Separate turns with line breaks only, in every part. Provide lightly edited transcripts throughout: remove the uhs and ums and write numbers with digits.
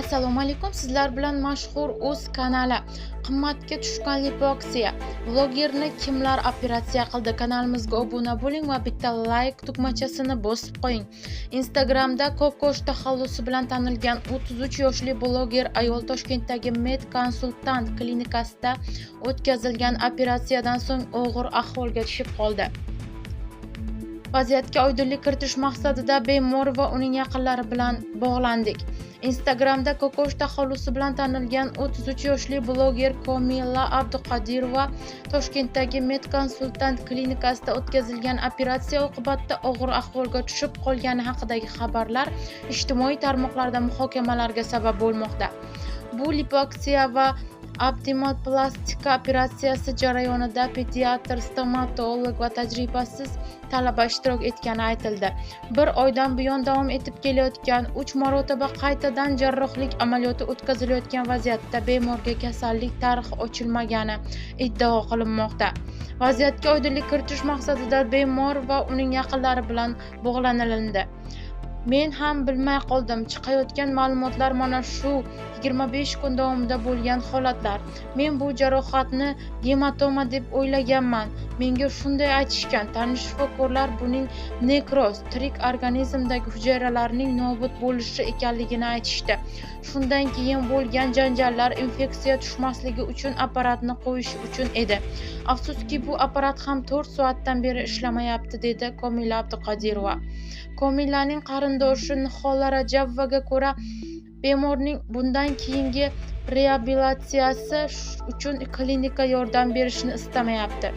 Assalomu alaykum, sizlar bilan mashhur o'z kanali qimmatga tushgan lipoaksiya vlogerni kimlar operatsiya qildi? Kanalimizga obuna bo'ling va bitta like tugmachasini bosib qo'ying. Instagramda ko'kosh taxallusi bilan tanilgan 33 yoshli bloger ayol Toshkentdagi Med Konsultant klinikasida o'tkazilgan operatsiyadan so'ng og'ir ahvolga tushib qoldi. Vaziyatga oydinlik kiritish maqsadida bemor va uning yaqinlari bilan bog'landik. Instagramda ko'kosh taxallusi bilan tanilgan 33 yoshli bloger Komila Abduqodirova Toshkentdagi Med Konsultant klinikasida o'tkazilgan operatsiya oqibatida og'ir ahvolga tushib qolgani haqidagi xabarlar ijtimoiy tarmoqlarda muhokamalarga sabab bo'lmoqda. Bu lipoaksiya va abdominoplastika operatsiyasi jarayonida pediatr, stomatolog va tajribasiz talaba ishtirok etgani aytildi. Bir oydan buyon davom etib kelayotgan 3 marotaba qaytadan jarrohlik amaliyoti o'tkazilayotgan vaziyatda bemorga kasallik tarixi ochilmagani iddao qilinmoqda. Vaziyatga oydinlik kiritish maqsadida bemor va uning yaqinlari bilan bog'lanildi. Men ham bilmay qoldim. Chiqayotgan ma'lumotlar mana shu 25 kun davomida bo'lgan holatlar. Men bu jarohatni gematoma deb o'ylaganman. Menga shunday aytishgan. Tanish shifokorlar buning nekroz, tirik organizmdagi hujayralarning nobud bo'lishi ekanligini aytishdi. Shundan keyin bo'lgan janjallar infeksiya tushmasligi uchun apparatni qo'yish uchun edi. Afsuski bu apparat ham 4 soatdan beri ishlamayapti, dedi Komila Abduqodirova. Komilaning qarindoshi Nihola Rajabova ko'ra, bemorning bundan keyingi reabilitatsiyasi uchun klinika yordam berishni istamayapti.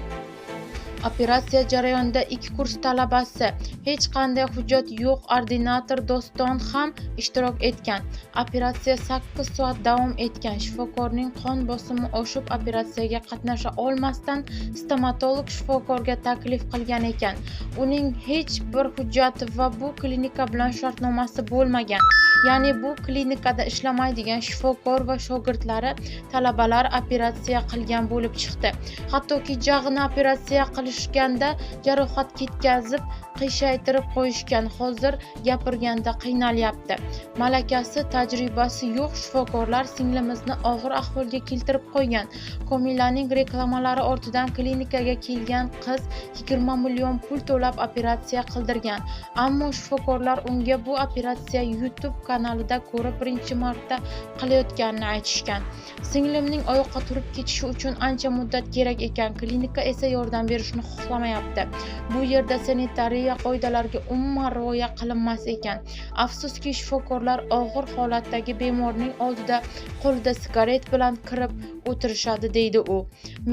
Operatsiya jarayonida 2 kurs talabasi, hech qanday hujjat yo'q ordinator Doston ham ishtirok etgan. Operatsiya 8 soat davom etgan. Shifokorning qon bosimi oshib, operatsiyaga qatnasha olmasdan stomatolog shifokorga taklif qilgan ekan. Uning hech bir hujjati va bu klinika bilan shartnomasi bo'lmagan. Ya'ni bu klinikada ishlamaydigan shifokor va shogirdlari talabalar operatsiya qilgan bo'lib chiqdi. Hattoki jag'ini operatsiya qilishganda jarohat ketkazib, qiyshaytirib qo'yishgan. Hozir gapirganda qiynalyapti. Malakasi, tajribasi yo'q shifokorlar singlimizni og'ir ahvolga keltirib qo'ygan. Komilaning reklamalari ortidan klinikaga kelgan qiz 20 million pul to'lab operatsiya qildirgan. Ammo shifokorlar unga bu operatsiya YouTube kanalida ko'rib birinchi marta qilayotganini aytishgan. Singlimning oyoqqa turib ketishi uchun ancha muddat kerak ekan. Klinika esa yordam berishni xohlamayapti. Bu yerda sanitariya qoidalariga umuman rioya qilinmas ekan. Afsuski shifokorlar og'ir holatdagi bemorning oldida qo'lida sigaret bilan kirib o'tirishadi, deydi u.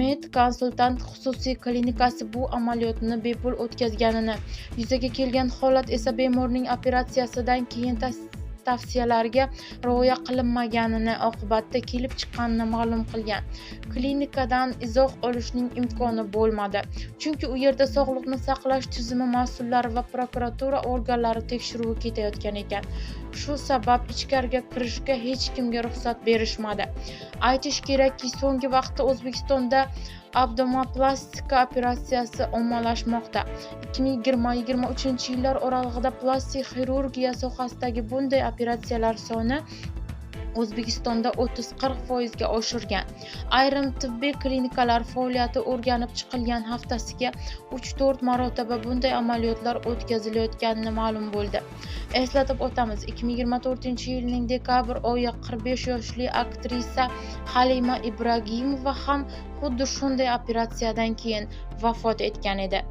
Med Konsultant xususiy klinikasi bu amaliyotni bepul o'tkazganini, yuzaga kelgan holat esa bemorning operatsiyasidan keyin tavsiyalarga rioya qilinmaganini oqibatda kelib chiqqanini ma'lum qilgan. Klinikadan izoh olishning imkoni bo'lmadi. Chunki u yerda sog'liqni saqlash tizimi mas'ullari va prokuratura organlari tekshiruvi ketayotgan ekan. Shu sabab ichkariga kirishga hech kimga ruxsat berishmadi. Aytish kerakki, so'nggi vaqtda O'zbekistonda abdominoplastika operatsiyasi ommalashmoqda. 2020-2023 yillar oralig'ida plastik xirurgiya sohasidagi bunday operatsiyalar soni O'zbekistonda 30-40% ga oshirgan. Ayrim tibbiy klinikalar faoliyati o'rganib chiqilgan haftasiga 3-4 marotaba bunday amaliyotlar o'tkazilayotganini ma'lum bo'ldi. Eslatib o'tamiz, 2024-yilning dekabr oyi 45 yoshli aktrisa Halima Ibragimova ham xuddi shunday operatsiyadan keyin vafot etgan edi.